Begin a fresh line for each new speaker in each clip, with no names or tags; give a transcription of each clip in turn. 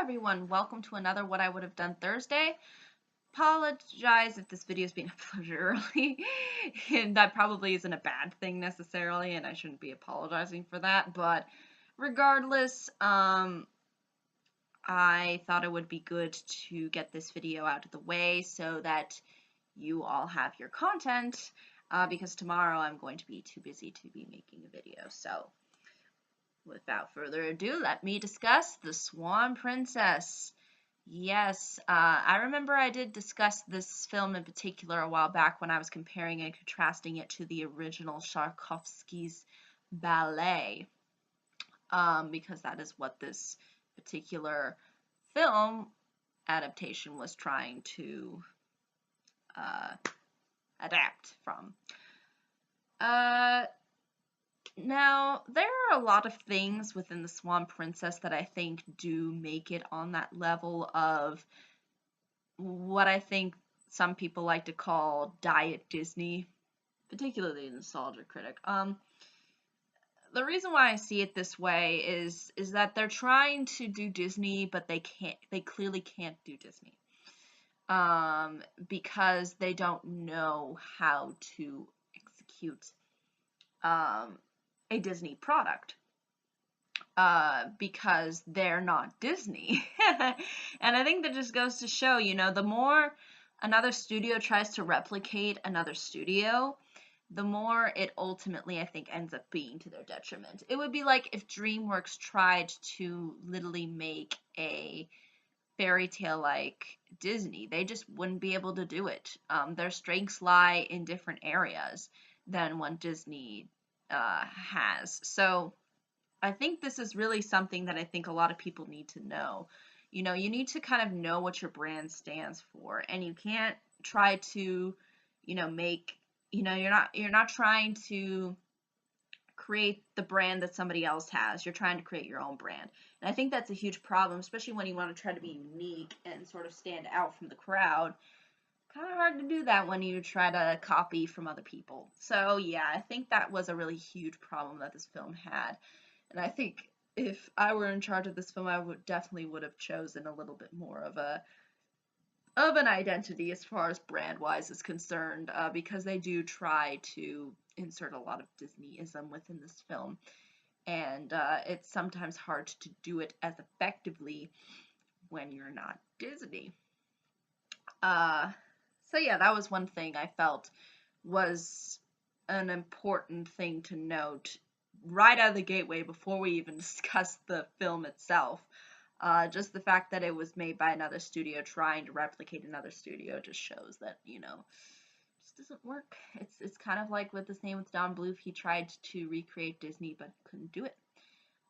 everyone, welcome to another What I Would Have Done Thursday. Apologize if this video is being uploaded early, and that probably isn't a bad thing necessarily, and I shouldn't be apologizing for that, but regardless, I thought it would be good to get this video out of the way so that you all have your content, because tomorrow I'm going to be too busy to be making a video, so without further ado, let me discuss The Swan Princess. Yes, I remember I did discuss this film in particular a while back when I was comparing and contrasting it to the original Tchaikovsky's ballet, because that is what this particular film adaptation was trying to adapt from. Now, there are a lot of things within The Swan Princess that I think do make it on that level of what I think some people like to call Diet Disney, particularly the nostalgia critic. The reason why I see it this way is that they're trying to do Disney, but they clearly can't do Disney. Because they don't know how to execute a Disney product, because they're not Disney. And I think that just goes to show, the more another studio tries to replicate another studio, the more it ultimately, I think, ends up being to their detriment. It would be like if DreamWorks tried to literally make a fairy tale like Disney. They just wouldn't be able to do it. Their strengths lie in different areas than what Disney has. So I think this is really something that I think a lot of people need to know. You need to kind of know what your brand stands for, and you can't try to, make, you're not trying to create the brand that somebody else has. You're trying to create your own brand. And I think that's a huge problem, especially when you want to try to be unique and sort of stand out from the crowd. Kind of hard to do that when you try to copy from other people. So yeah, I think that was a really huge problem that this film had. And I think if I were in charge of this film, I definitely would have chosen a little bit more of an identity as far as brand wise is concerned, because they do try to insert a lot of Disneyism within this film, and it's sometimes hard to do it as effectively when you're not Disney. So yeah, that was one thing I felt was an important thing to note right out of the gateway before we even discussed the film itself. Just the fact that it was made by another studio trying to replicate another studio just shows that, just doesn't work. It's kind of like with the same with Don Bluth. He tried to recreate Disney but couldn't do it.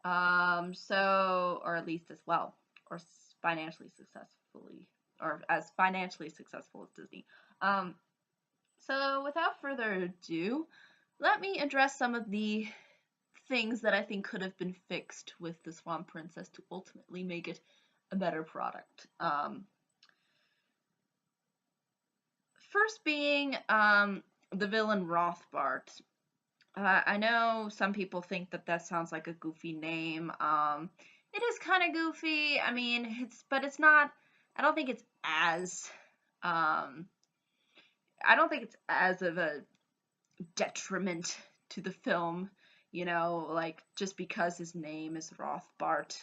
Or at least as well, or financially successfully, or as financially successful as Disney. So without further ado, let me address some of the things that I think could have been fixed with the Swan Princess to ultimately make it a better product. First being the villain Rothbart. I know some people think that sounds like a goofy name. It is kind of goofy. I mean, but it's not. I don't think it's as. I don't think it's as of a detriment to the film, like just because his name is Rothbart.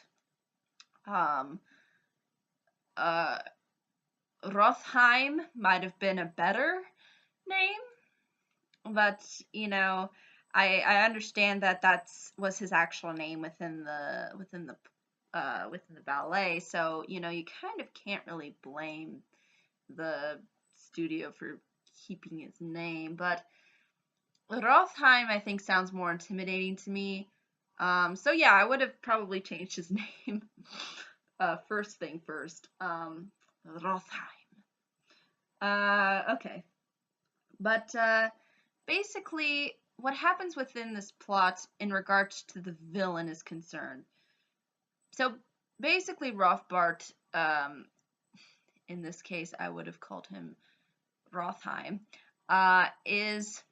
Rothheim might have been a better name, but I understand that was his actual name within the ballet, so you kind of can't really blame the studio for keeping his name, but Rothheim I think sounds more intimidating to me. So yeah, I would have probably changed his name. First thing first. Rothheim. Okay. But basically, what happens within this plot in regards to the villain is concerned. So basically, Rothbart, in this case, I would have called him Rothheim, is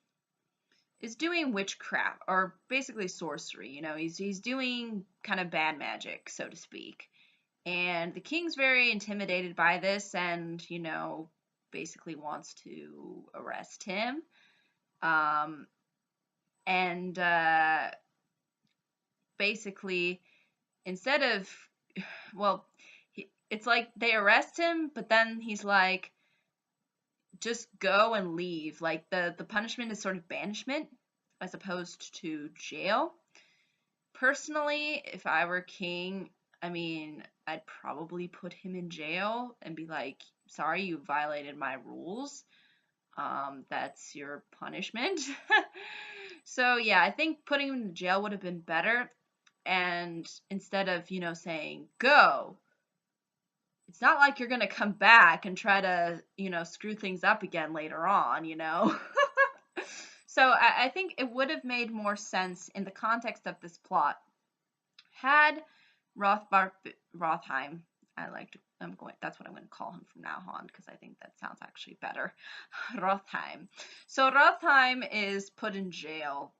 doing witchcraft, or basically sorcery. He's doing kind of bad magic, so to speak. And the king's very intimidated by this and, you know, basically wants to arrest him. Um, and basically, instead of, well, it's like they arrest him, but then he's like, just go and leave. Like the punishment is sort of banishment as opposed to jail. Personally, if I were king, I mean, I'd probably put him in jail and be like, sorry, you violated my rules. That's your punishment. So yeah, I think putting him in jail would have been better. And instead of, you know, saying, go, it's not like you're going to come back and try to, you know, screw things up again later on, you know? So I think it would have made more sense in the context of this plot had Rothheim, that's what I'm going to call him from now on because I think that sounds actually better. Rothheim. So Rothheim is put in jail.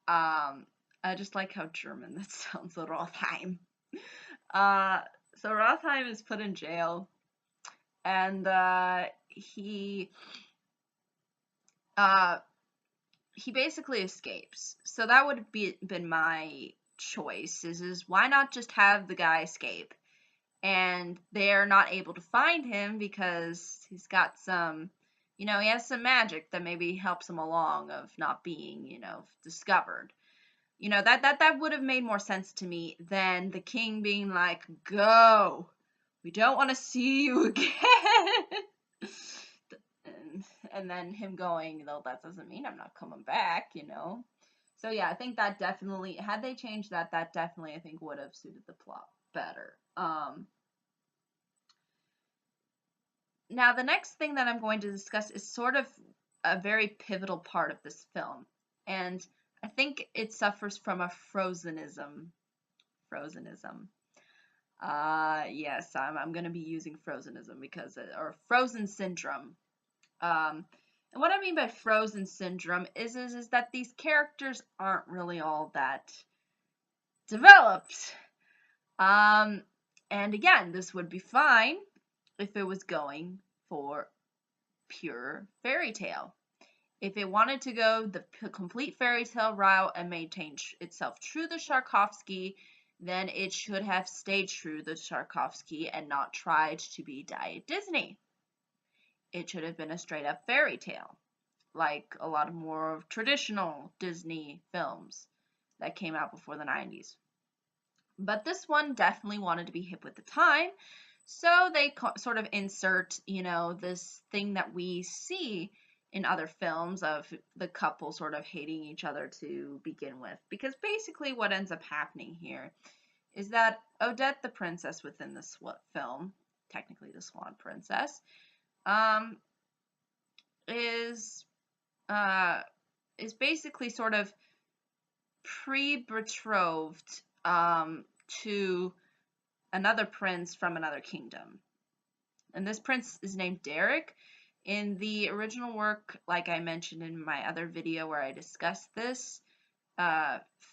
I just like how German that sounds, Rothheim. So Rothheim is put in jail, and he basically escapes. So that would have been my choice. Is why not just have the guy escape? And they're not able to find him because he's got some, you know, he has some magic that maybe helps him along of not being, you know, discovered. You know, that would have made more sense to me than the king being like, go, we don't want to see you again. and then him going, though, that doesn't mean I'm not coming back, you know. So yeah, I think that definitely, had they changed that definitely I think would have suited the plot better. Now the next thing that I'm going to discuss is sort of a very pivotal part of this film, and I think it suffers from a frozenism. Yes, I'm going to be using frozenism because, or frozen syndrome. And what I mean by frozen syndrome is that these characters aren't really all that developed. And again, this would be fine if it was going for pure fairy tale. If it wanted to go the complete fairy tale route and maintain itself true to Tchaikovsky, then it should have stayed true to Tchaikovsky and not tried to be Diet Disney. It should have been a straight up fairy tale, like a lot of more traditional Disney films that came out before the 90s. But this one definitely wanted to be hip with the time, so they sort of insert, you know, this thing that we see in other films of the couple sort of hating each other to begin with. Because basically what ends up happening here is that Odette the princess within this film, technically the Swan princess, is basically sort of pre-betrothed to another prince from another kingdom. And this prince is named Derek. In the original work, like I mentioned in my other video where I discussed this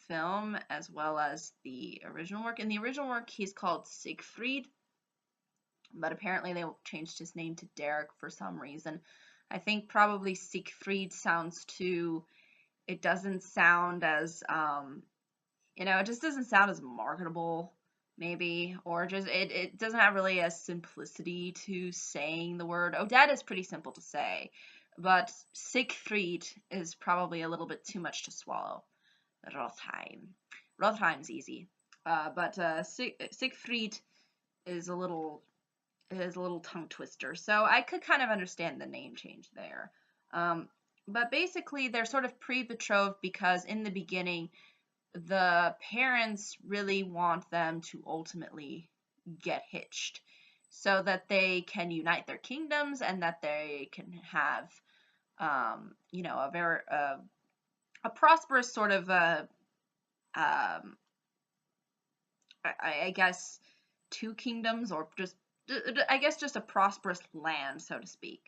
film as well as the original work, in the original work he's called Siegfried, but apparently they changed his name to Derek for some reason. I think probably Siegfried sounds too, it doesn't sound as, you know, it just doesn't sound as marketable, maybe, or just, it doesn't have really a simplicity to saying the word. Odette is pretty simple to say, but Siegfried is probably a little bit too much to swallow. Rothheim's easy, but Siegfried is a little tongue twister, so I could kind of understand the name change there. But basically, they're sort of pre-betrothed because in the beginning, the parents really want them to ultimately get hitched so that they can unite their kingdoms and that they can have, you know, a very a prosperous sort of I guess 2 kingdoms, or just, I guess, just a prosperous land, so to speak.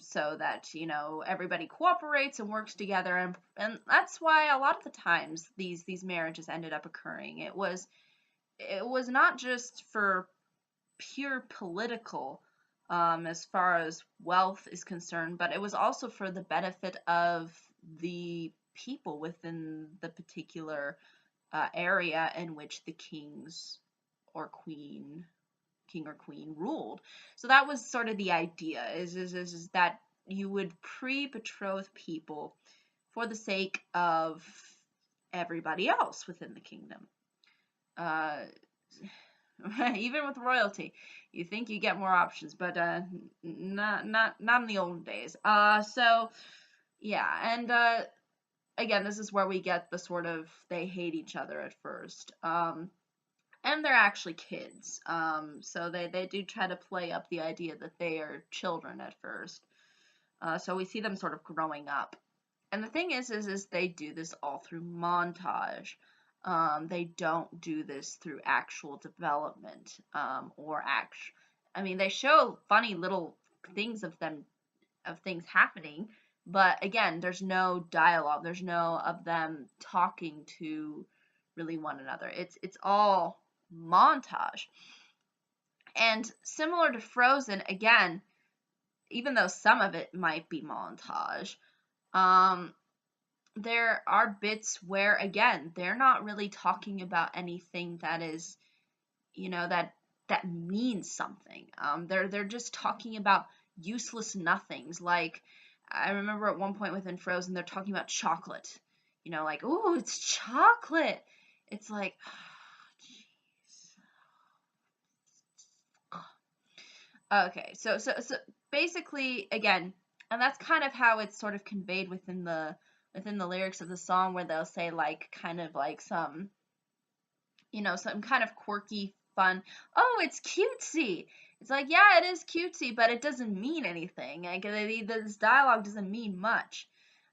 So that, you know, everybody cooperates and works together, and that's why a lot of the times these marriages ended up occurring. It was it was not just for pure political, as far as wealth is concerned, but it was also for the benefit of the people within the particular area in which the or queen, king or queen ruled. So that was sort of the idea: is that you would pre-betroth people for the sake of everybody else within the kingdom. Uh, Even with royalty, you think you get more options, but not in the old days. So yeah, and again, this is where we get the sort of they hate each other at first. And they're actually kids. So they do try to play up the idea that they are children at first. So we see them sort of growing up. And the thing is they do this all through montage. They don't do this through actual development, or I mean, they show funny little things of things happening, but again, there's no dialogue. There's no of them talking to really one another. It's all montage. And similar to Frozen, again, even though some of it might be montage, um, there are bits where, again, they're not really talking about anything that is, that means something. They're just talking about useless nothings. Like, I remember at one point within Frozen, they're talking about chocolate. Like, oh, it's chocolate. It's like, okay, so basically, again, and that's kind of how it's sort of conveyed within the lyrics of the song, where they'll say, like, kind of like some kind of quirky, fun. Oh, it's cutesy. It's like, yeah, it is cutesy, but it doesn't mean anything. Like, this dialogue doesn't mean much.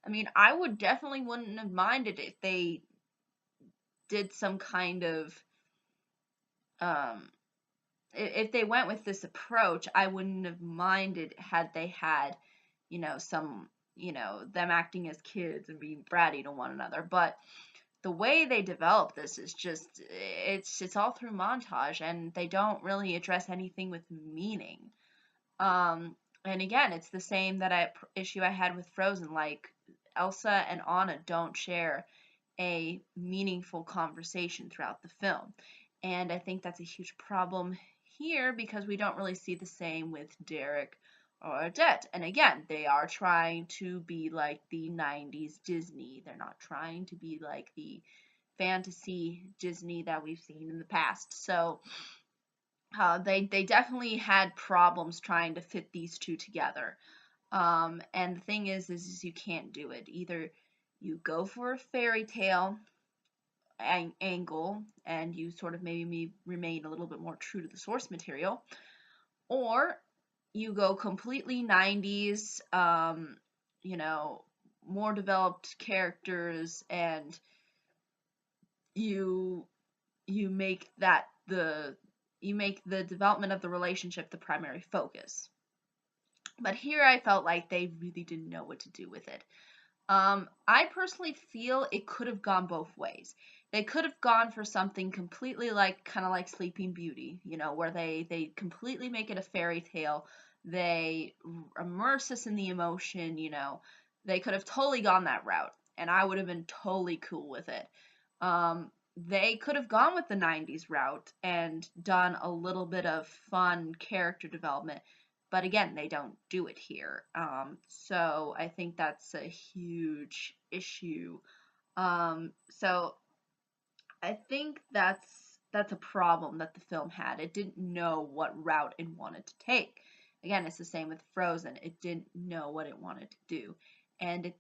I mean, I would definitely wouldn't have minded if they did some kind of if they went with this approach. I wouldn't have minded had they had, some, them acting as kids and being bratty to one another. But the way they develop this is just, it's all through montage, and they don't really address anything with meaning. And again, it's the same issue I had with Frozen. Like, Elsa and Anna don't share a meaningful conversation throughout the film. And I think that's a huge problem here, because we don't really see the same with Derek or Odette. And again, they are trying to be like the 90s Disney. They're not trying to be like the fantasy Disney that we've seen in the past. So they definitely had problems trying to fit these two together. And the thing is you can't do it. Either you go for a fairy tale angle, and you sort of maybe remain a little bit more true to the source material, or you go completely 90s, more developed characters, and you you make the development of the relationship the primary focus. But here I felt like they really didn't know what to do with it. I personally feel it could have gone both ways. They could have gone for something completely kind of like Sleeping Beauty, where they completely make it a fairy tale. They immerse us in the emotion, They could have totally gone that route, and I would have been totally cool with it. They could have gone with the 90s route and done a little bit of fun character development, but again, they don't do it here. So I think that's a huge issue. So I think that's a problem that the film had. It didn't know what route it wanted to take. Again, it's the same with Frozen. It didn't know what it wanted to do, and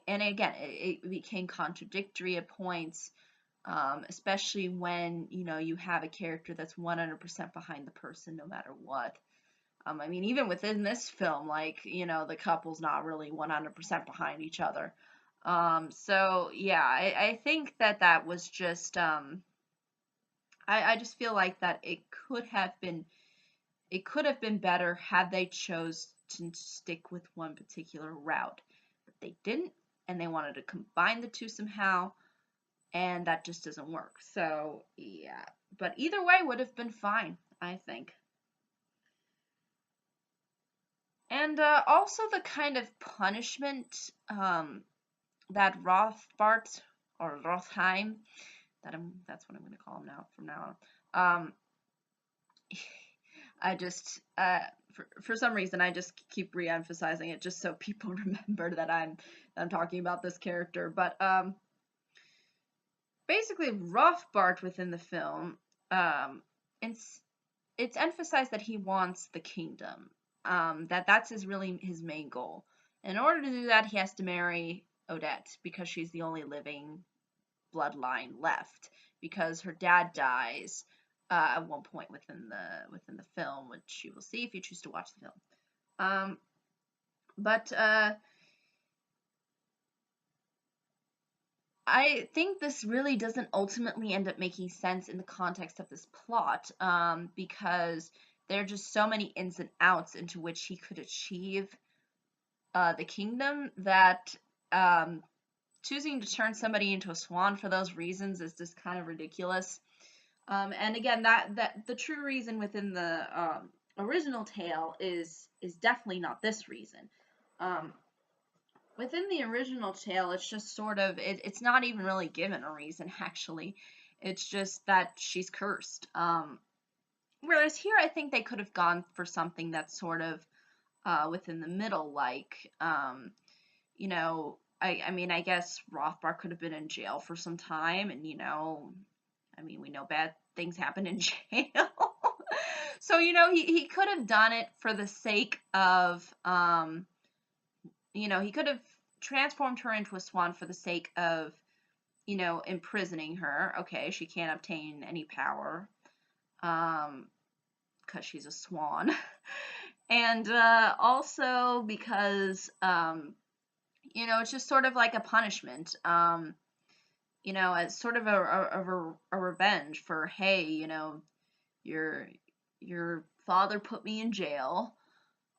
again, it became contradictory at points. Especially when you have a character that's 100% behind the person no matter what. I mean, even within this film, the couple's not really 100% behind each other. So yeah, I think that was just, I just feel like that it could have been better had they chose to stick with one particular route, but they didn't, and they wanted to combine the two somehow. and that just doesn't work. So yeah, but either way would have been fine, I think. And also the kind of punishment that Rothbart or Rothheim, that's what I'm going to call him now from now on. I just for some reason I just keep re-emphasizing it just so people remember that I'm talking about this character. But basically Rothbart within the film, it's it's emphasized that he wants the kingdom. That's his main goal. In order to do that, he has to marry Odette because she's the only living bloodline left. Because her dad dies at one point within the film, which you will see if you choose to watch the film. But I think this really doesn't ultimately end up making sense in the context of this plot, because there are just so many ins and outs into which he could achieve the kingdom that choosing to turn somebody into a swan for those reasons is just kind of ridiculous. And again, that the true reason within the original tale is definitely not this reason. Um, Within the original tale, it's just sort of it's not even really given a reason actually. It's just that she's cursed. Whereas here, I think they could have gone for something that's sort of within the middle, like you know, I mean, I guess Rothbard could have been in jail for some time, and I mean, we know bad things happen in jail. So, he could have done it for the sake of, he could have transformed her into a swan for the sake of, imprisoning her. Okay, she can't obtain any power, because she's a swan. And also because, it's just sort of like a punishment. As sort of a revenge for, hey, your your father put me in jail,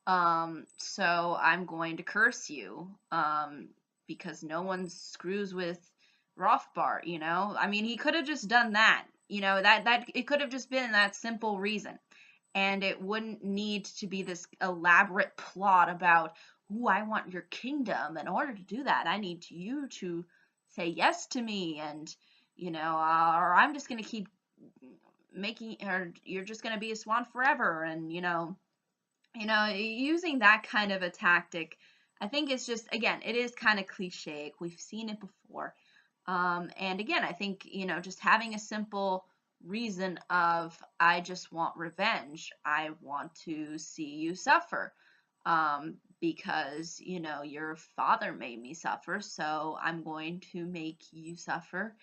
so I'm going to curse you, because no one screws with Rothbart. I mean, he could have just done that. That it could have just been that simple reason, and it wouldn't need to be this elaborate plot about, "Ooh, I want your kingdom. In order to do that, I need you to say yes to me," and or I'm just gonna keep making, or you're just gonna be a swan forever, and using that kind of a tactic, I think it's just, again, it is kind of cliche. We've seen it before. And again, I think, just having a simple reason of, I just want revenge. I want to see you suffer. Because, your father made me suffer, so I'm going to make you suffer.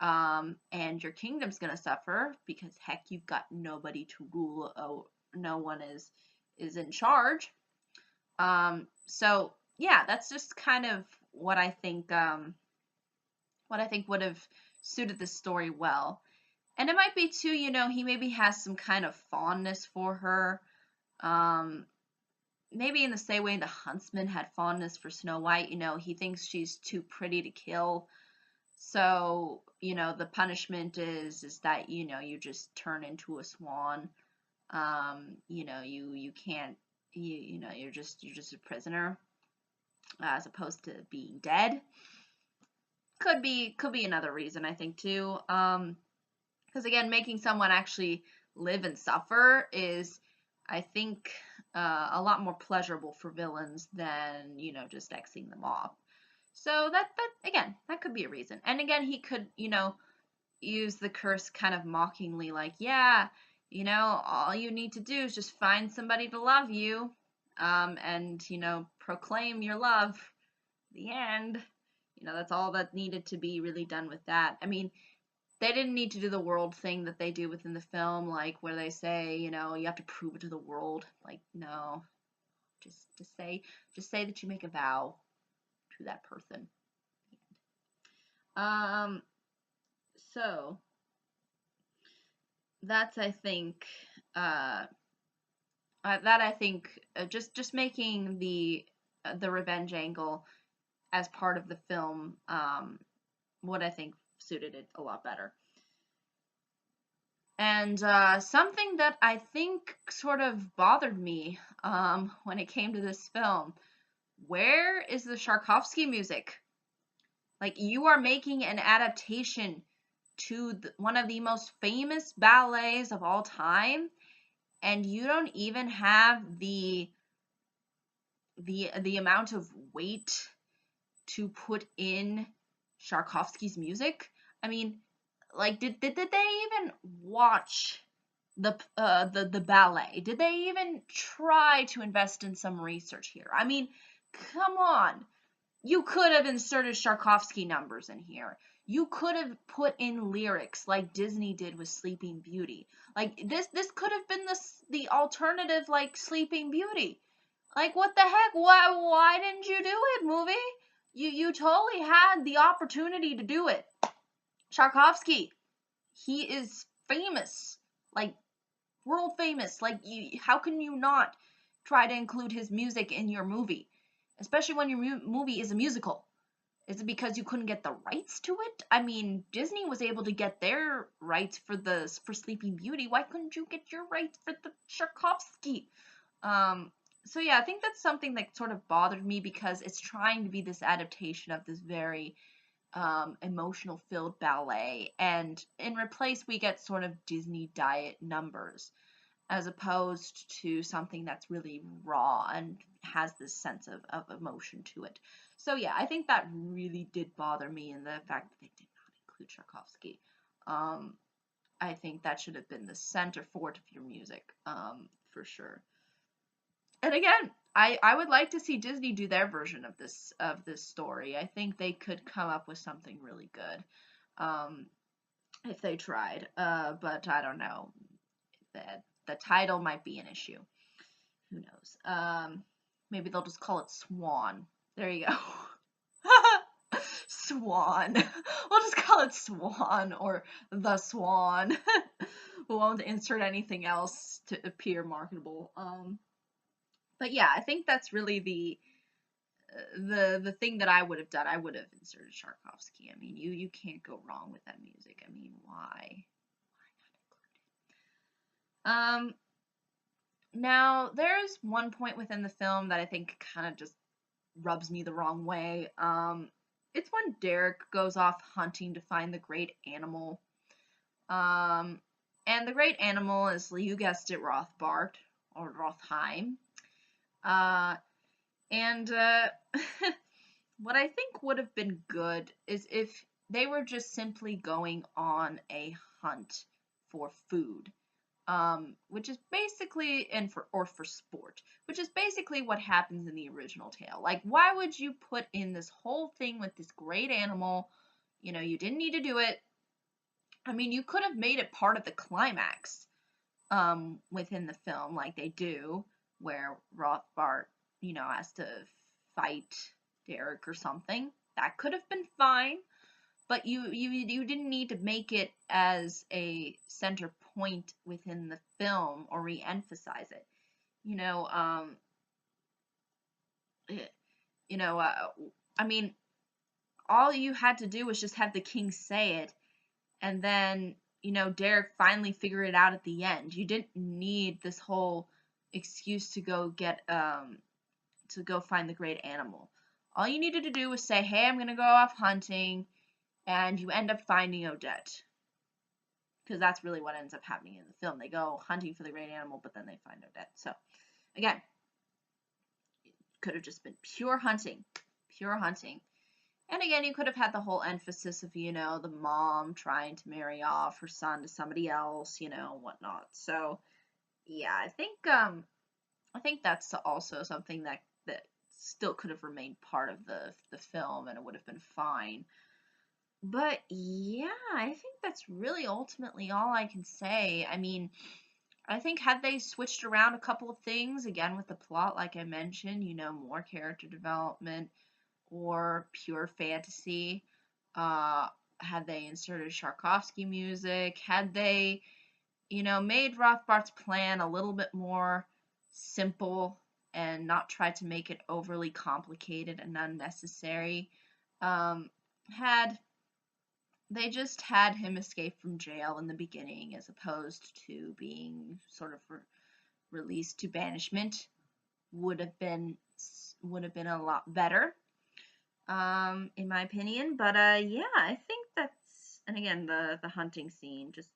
And your kingdom's going to suffer because, heck, you've got nobody to rule. Oh, no one is in charge. So yeah, that's just kind of what I think would have suited the story well. And it might be too, he maybe has some kind of fondness for her. Maybe in the same way the huntsman had fondness for Snow White. He thinks she's too pretty to kill. So, the punishment is that, you just turn into a swan. You can't, you're just a prisoner, as opposed to being dead. Could be another reason, I think, too. Because again, making someone actually live and suffer is, I think, a lot more pleasurable for villains than, just Xing them off. So that again, that could be a reason. And again, he could, use the curse kind of mockingly, like, yeah, all you need to do is just find somebody to love you, and, proclaim your love. The end. That's all that needed to be really done with that. I mean, they didn't need to do the world thing that they do within the film, like where they say, you have to prove it to the world. Like, no, just say that you make a vow to that person. Um, so that's, I think, just making the revenge angle as part of the film, what I think suited it a lot better. And something that I think sort of bothered me when it came to this film, where is the Tchaikovsky music? Like, you are making an adaptation to one of the most famous ballets of all time, and you don't even have the amount of weight to put in Tchaikovsky's music. I mean, like, did they even watch the ballet? Did they even try to invest in some research here? I mean, come on. You could have inserted Tchaikovsky numbers in here. You could have put in lyrics like Disney did with Sleeping Beauty. Like, this could have been the alternative, like, Sleeping Beauty. Like, what the heck? Why didn't you do it, movie? You totally had the opportunity to do it. Tchaikovsky, he is famous, like, world famous. Like, how can you not try to include his music in your movie, especially when your movie is a musical? Is it because you couldn't get the rights to it? I mean, Disney was able to get their rights for Sleeping Beauty. Why couldn't you get your rights for the Tchaikovsky? So yeah, I think that's something that sort of bothered me, because it's trying to be this adaptation of this very emotional filled ballet, and in replace we get sort of Disney diet numbers, as opposed to something that's really raw and has this sense of emotion to it. So yeah, I think that really did bother me, in the fact that they did not include Tchaikovsky. I think that should have been the center forward of your music, for sure. And again, I would like to see Disney do their version of this story. I think they could come up with something really good, if they tried. But I don't know. The title might be an issue. Who knows? Maybe they'll just call it Swan. There you go. Swan. We'll just call it Swan, or the Swan. We won't insert anything else to appear marketable. But yeah, I think that's really the thing that I would have done. I would have inserted Tchaikovsky. I mean, you can't go wrong with that music. I mean, why? Not include it? Now there's one point within the film that I think kind of just rubs me the wrong way. It's when Derek goes off hunting to find the great animal. And the great animal is, you guessed it, Rothbart or Rothheim. And what I think would have been good is if they were just simply going on a hunt for food, which is basically, for sport, which is basically what happens in the original tale. Like, why would you put in this whole thing with this great animal? You didn't need to do it. I mean, you could have made it part of the climax, within the film, like they do, where Rothbart, has to fight Derek or something. That could have been fine, but you didn't need to make it as a center point within the film, or re-emphasize it. You know, eh, I mean, all you had to do was just have the king say it, and then, Derek finally figured it out at the end. You didn't need this whole excuse to go find the great animal. All you needed to do was say, hey, I'm gonna go off hunting, and you end up finding Odette. Because that's really what ends up happening in the film. They go hunting for the great animal, but then they find Odette. So, again, it could have just been pure hunting. Pure hunting. And again, you could have had the whole emphasis of, the mom trying to marry off her son to somebody else, whatnot. So, yeah, I think that's also something that still could have remained part of the film, and it would have been fine. But yeah, I think that's really ultimately all I can say. I mean, I think had they switched around a couple of things, again with the plot, like I mentioned, more character development, or pure fantasy, had they inserted Tchaikovsky music, had they, made Rothbart's plan a little bit more simple and not tried to make it overly complicated and unnecessary, had they just had him escape from jail in the beginning as opposed to being sort of released to banishment would have been a lot better, in my opinion. But yeah, I think that's, and again, the hunting scene, just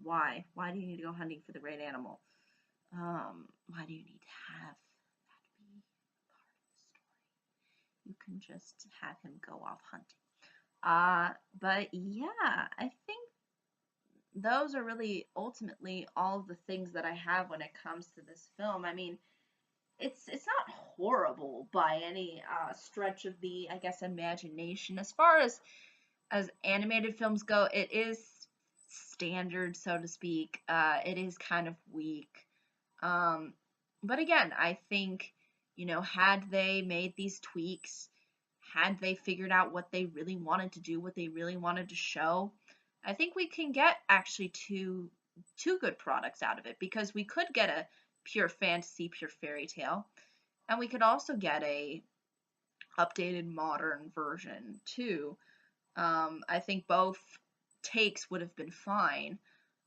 why do you need to go hunting for the great animal? Why do you need to have that be part of the story? You can just have him go off hunting. But yeah, I think those are really ultimately all of the things that I have when it comes to this film. I mean, it's not horrible by any stretch of the, I guess, imagination. As far as animated films go, it is standard, so to speak. It is kind of weak. Um, but again, I think, had they made these tweaks, had they figured out what they really wanted to do, what they really wanted to show, I think we can get actually two good products out of it, because we could get a pure fantasy, pure fairy tale, and we could also get a updated modern version too. I think both takes would have been fine.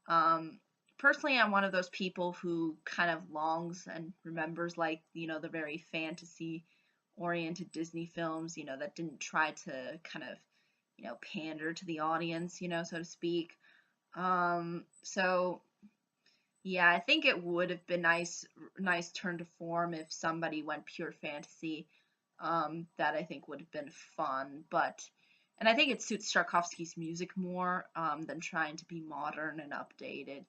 Um, Personally, I'm one of those people who kind of longs and remembers, like, the very fantasy oriented Disney films, that didn't try to kind of, pander to the audience, so to speak. So yeah, I think it would have been nice turn to form if somebody went pure fantasy. That I think would have been fun, and I think it suits Tarkovsky's music more, than trying to be modern and updated.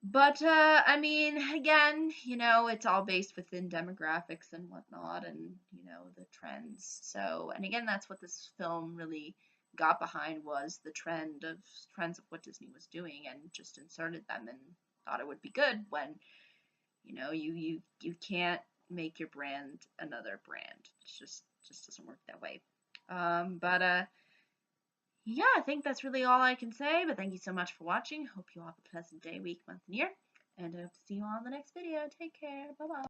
But I mean, again, it's all based within demographics and whatnot, and the trends. So, and again, that's what this film really got behind, was the trends of what Disney was doing, and just inserted them and thought it would be good, when you can't make your brand another brand. It just doesn't work that way. But yeah, I think that's really all I can say, but thank you so much for watching. Hope you all have a pleasant day, week, month, and year, and I hope to see you all in the next video. Take care. Bye-bye.